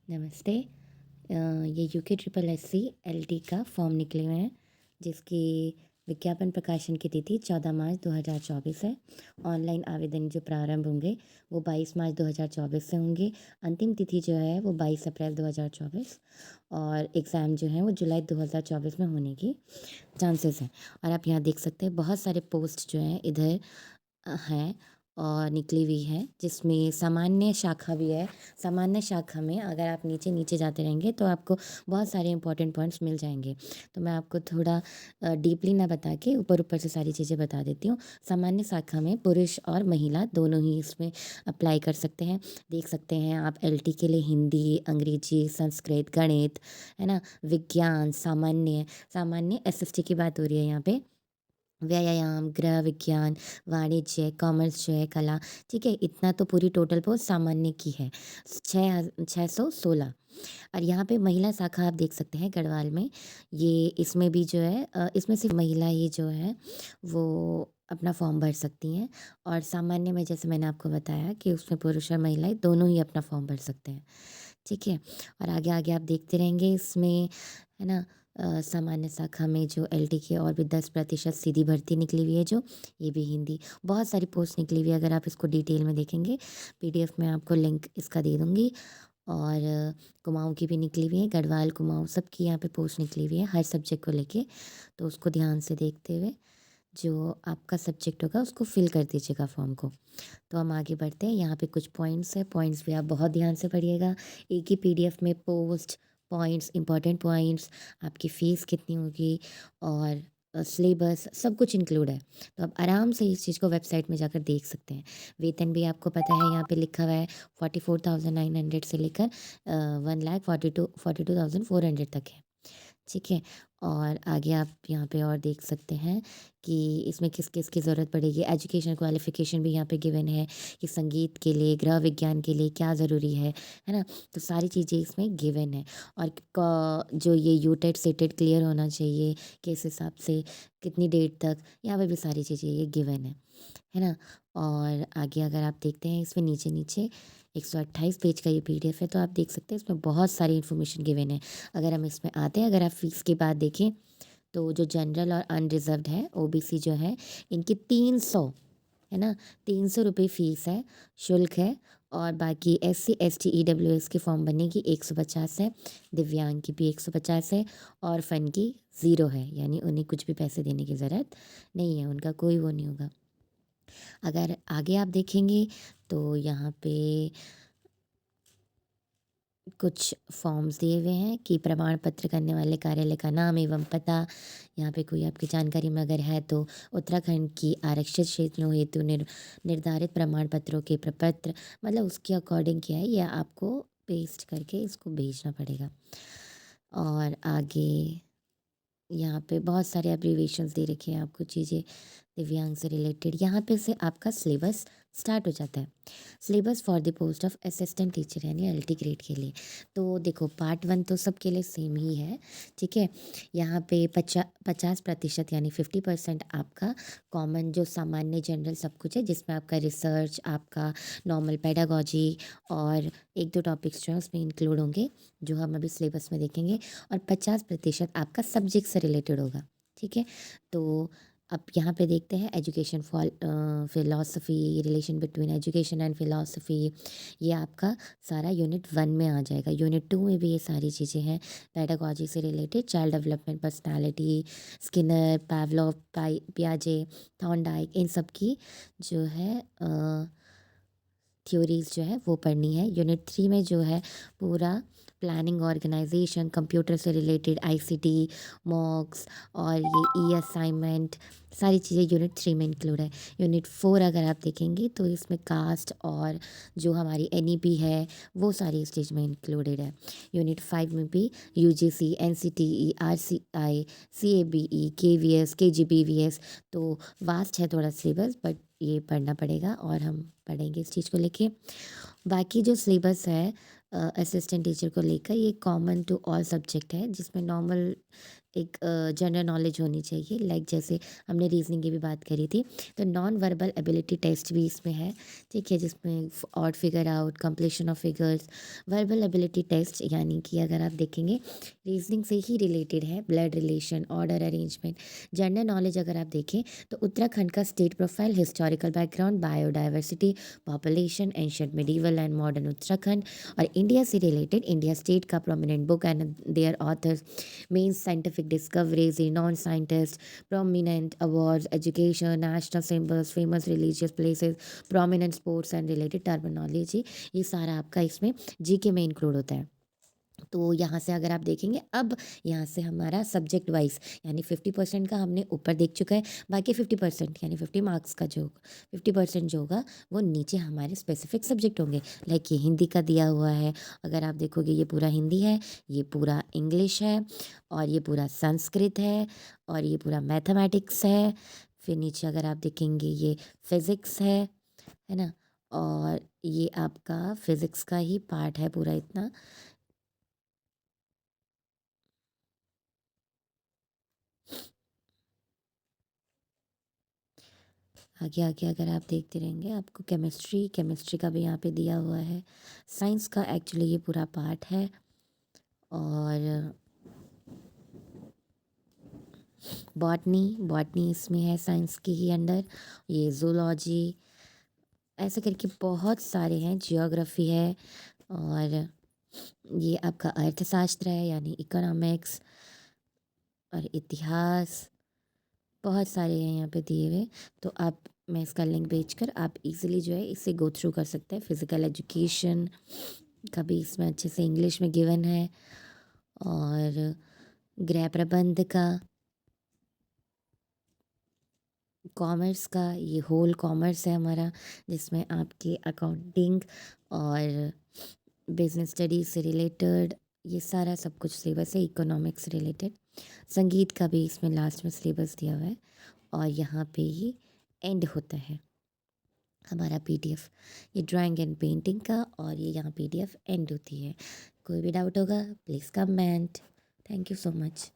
नमस्ते। ये UK triple S C L T का फॉर्म निकले हुए हैं, जिसकी विज्ञापन प्रकाशन की तिथि 14 मार्च 2024 है। ऑनलाइन आवेदन जो प्रारंभ होंगे वो 22 मार्च 2024 से होंगे। अंतिम तिथि जो है वो 22 अप्रैल 2024 और एग्ज़ाम जो है वो जुलाई 2024 में होने की चांसेस हैं। और आप यहाँ देख सकते हैं बहुत सारे पोस्ट जो हैं इधर हैं और निकली हुई है, जिसमें सामान्य शाखा भी है। सामान्य शाखा में अगर आप नीचे जाते रहेंगे तो आपको बहुत सारे इंपॉर्टेंट पॉइंट्स मिल जाएंगे। तो मैं आपको थोड़ा डीपली ना बता के ऊपर से सारी चीज़ें बता देती हूँ। सामान्य शाखा में पुरुष और महिला दोनों ही इसमें अप्लाई कर सकते हैं। देख सकते हैं आप एलटी के लिए हिंदी, अंग्रेजी, संस्कृत, गणित, है ना, विज्ञान, सामान्य एसएसटी की बात हो रही है यहाँ पे। व्यायाम, गृह विज्ञान, वाणिज्य, कॉमर्स जो है, कला, ठीक है, इतना तो पूरी टोटल पोस्ट सामान्य की है, 616। और यहाँ पे महिला शाखा आप देख सकते हैं गढ़वाल में। ये इसमें भी जो है इसमें सिर्फ महिला ही जो है वो अपना फॉर्म भर सकती हैं। और सामान्य में जैसे मैंने आपको बताया कि उसमें पुरुष और महिलाएं दोनों ही अपना फॉर्म भर सकते हैं, ठीक है। और आगे आगे आप देखते रहेंगे इसमें, है ना। सामान्य शाखा में जो एलटी की और भी 10% सीधी भर्ती निकली हुई है, जो ये भी हिंदी, बहुत सारी पोस्ट निकली हुई है। अगर आप इसको डिटेल में देखेंगे, पीडीएफ में आपको लिंक इसका दे दूँगी। और कुमाऊँ की भी निकली हुई है, गढ़वाल, कुमाऊँ सबकी यहाँ पे पोस्ट निकली हुई है हर सब्जेक्ट को लेके। तो उसको ध्यान से देखते हुए जो आपका सब्जेक्ट होगा उसको फिल कर दीजिएगा फॉर्म को। तो हम आगे बढ़ते हैं। यहाँ पे कुछ पॉइंट्स हैं, पॉइंट्स भी आप बहुत ध्यान से पढ़िएगा। एक ही पीडीएफ में पोस्ट, पॉइंट्स, इंपॉर्टेंट पॉइंट्स, आपकी फ़ीस कितनी होगी और सिलेबस सब कुछ इंक्लूड है। तो आप आराम से इस चीज़ को वेबसाइट में जाकर देख सकते हैं। वेतन भी आपको पता है, यहाँ पे लिखा हुआ है 44,900 से लेकर 1,42,400 तक है, ठीक है। और आगे आप यहाँ पे और देख सकते हैं कि इसमें किस-किस की ज़रूरत पड़ेगी। एजुकेशन क्वालिफ़िकेशन भी यहाँ पे गिवन है कि संगीत के लिए, गृह विज्ञान के लिए क्या ज़रूरी है ना? तो सारी चीज़ें इसमें गिवन है। और क जो ये यूटेट, सेटेट क्लियर होना चाहिए, किस हिसाब से, कितनी डेट तक, यहाँ पे भी सारी चीज़ें ये गिवन है ना? और आगे अगर आप देखते हैं इसमें नीचे-नीचे 128 पेज का ये पीडीएफ है, तो आप देख सकते हैं इसमें बहुत सारी इन्फॉर्मेशन गिवन है। अगर हम इसमें आते हैं, अगर आप फ़ीस की बात देखें, तो जो जनरल और अनरिज़र्व्ड है, ओबीसी जो है, इनकी 300, है ना, 300 रुपये फ़ीस है, शुल्क है। और बाकी एससी, एसटी, ईडब्ल्यूएस के फॉर्म भरने की 150 है, दिव्यांग की भी 150 है और फ़न की 0 है, यानी उन्हें कुछ भी पैसे देने की ज़रूरत नहीं है, उनका कोई वो नहीं होगा। अगर आगे आप देखेंगे तो यहाँ पे कुछ फॉर्म्स दिए हुए हैं कि प्रमाण पत्र करने वाले कार्यालय का नाम एवं पता। यहाँ पे कोई आपकी जानकारी में अगर है तो उत्तराखंड की आरक्षित क्षेत्रों हेतु निर्धारित प्रमाण पत्रों के प्रपत्र, मतलब उसके अकॉर्डिंग क्या है, यह आपको पेस्ट करके इसको भेजना पड़ेगा। और आगे यहाँ पे बहुत सारे एब्रीविएशंस दे रखे हैं आपको, चीज़ें दिव्यांग से रिलेटेड। यहाँ पे से आपका सिलेबस स्टार्ट हो जाता है। Syllabus for the post of assistant teacher यानी एलटी ग्रेड के लिए। तो देखो पार्ट 1 तो सबके लिए सेम ही है, ठीक है। यहाँ पे 50% यानी 50% आपका कॉमन जो सामान्य जनरल सब कुछ है, जिसमें आपका रिसर्च, आपका नॉर्मल पेडागॉजी और 1-2 टॉपिक्स जो हैं उसमें इंक्लूड होंगे, जो हम अभी सिलेबस में देखेंगे। और 50% आपका सब्जेक्ट से रिलेटेड होगा, ठीक है। तो अब यहाँ पे देखते हैं education philosophy, relation between education and philosophy, ये आपका सारा यूनिट 1 में आ जाएगा। यूनिट 2 में भी ये सारी चीज़ें हैं पेडागॉजी से related, child development, personality, Skinner, Pavlov, पियाजे, थॉर्नडाइक, इन सब की जो है थ्योरीज़ जो है वो पढ़नी है। यूनिट 3 में जो है पूरा प्लानिंग, ऑर्गेनाइजेशन, कंप्यूटर से रिलेटेड आईसीटी, मॉक्स और ये ई असाइनमेंट, सारी चीज़ें यूनिट 3 में इंक्लूड है। यूनिट 4 अगर आप देखेंगे तो इसमें कास्ट और जो हमारी एनईपी है वो सारी इस चीज़ में इंक्लूडेड है। यूनिट 5 में भी UGC, NCTE, RCI, CABE, KVS, केजीबीवीएस, तो वास्ट है थोड़ा सिलेबस, बट ये पढ़ना पड़ेगा और हम पढ़ेंगे इस चीज़ को लेके। बाकी जो सिलेबस है असिस्टेंट टीचर को लेकर, ये कॉमन टू ऑल सब्जेक्ट है, जिसमें नॉर्मल एक जनरल नॉलेज होनी चाहिए, लाइक जैसे हमने रीजनिंग की भी बात करी थी, तो नॉन वर्बल एबिलिटी टेस्ट भी इसमें है, ठीक है, जिसमें odd figure out, completion of figures. Verbal ability test यानी कि अगर आप देखेंगे रीजनिंग से ही रिलेटेड है, blood relation, order arrangement. General knowledge अगर आप देखें तो उत्तराखंड का state profile, historical background, biodiversity, population, ancient medieval and modern Uttarakhand. और इंडिया से रिलेटेड इंडिया स्टेट का prominent book and their authors, main scientific discoveries, renowned scientist, prominent awards, education, national symbols, famous religious places, prominent sports and related terminology. ये सारा आपका इसमें GK में include होता है। तो यहाँ से अगर आप देखेंगे, अब यहाँ से हमारा सब्जेक्ट वाइज यानी 50% का हमने ऊपर देख चुका है, बाकी 50% यानी 50 मार्क्स का जो 50% जो होगा वो नीचे हमारे स्पेसिफिक सब्जेक्ट होंगे। लाइक ये हिंदी का दिया हुआ है, अगर आप देखोगे ये पूरा हिंदी है, ये पूरा इंग्लिश है, और ये पूरा संस्कृत है, और ये पूरा मैथमेटिक्स है। फिर नीचे अगर आप देखेंगे ये फिज़िक्स है ना, और ये आपका फिज़िक्स का ही पार्ट है पूरा इतना। आगे आगे अगर आप देखते रहेंगे आपको केमिस्ट्री का भी यहाँ पे दिया हुआ है। साइंस का एक्चुअली ये पूरा पार्ट है, और बॉटनी इसमें है साइंस के ही अंडर। ये जूलॉजी, ऐसे करके बहुत सारे हैं, जियोग्राफी है, और ये आपका अर्थशास्त्र है यानी इकोनॉमिक्स, और इतिहास, बहुत सारे हैं यहाँ पे दिए हुए। तो आप, मैं इसका लिंक भेजकर आप इजीली जो है इसे गो थ्रू कर सकते हैं। फिज़िकल एजुकेशन का भी इसमें अच्छे से इंग्लिश में गिवन है, और गृह प्रबंध का, कॉमर्स का, ये होल कॉमर्स है हमारा, जिसमें आपके अकाउंटिंग और बिजनेस स्टडीज से रिलेटेड ये सारा सब कुछ सिलेबस है, इकोनॉमिक्स रिलेटेड। संगीत का भी इसमें लास्ट में सिलेबस दिया हुआ है, और यहाँ पे ये एंड होता है हमारा पीडीएफ, ये ड्राइंग एंड पेंटिंग का, और ये यहाँ पीडीएफ एंड होती है। कोई भी डाउट होगा please comment. Thank you so much.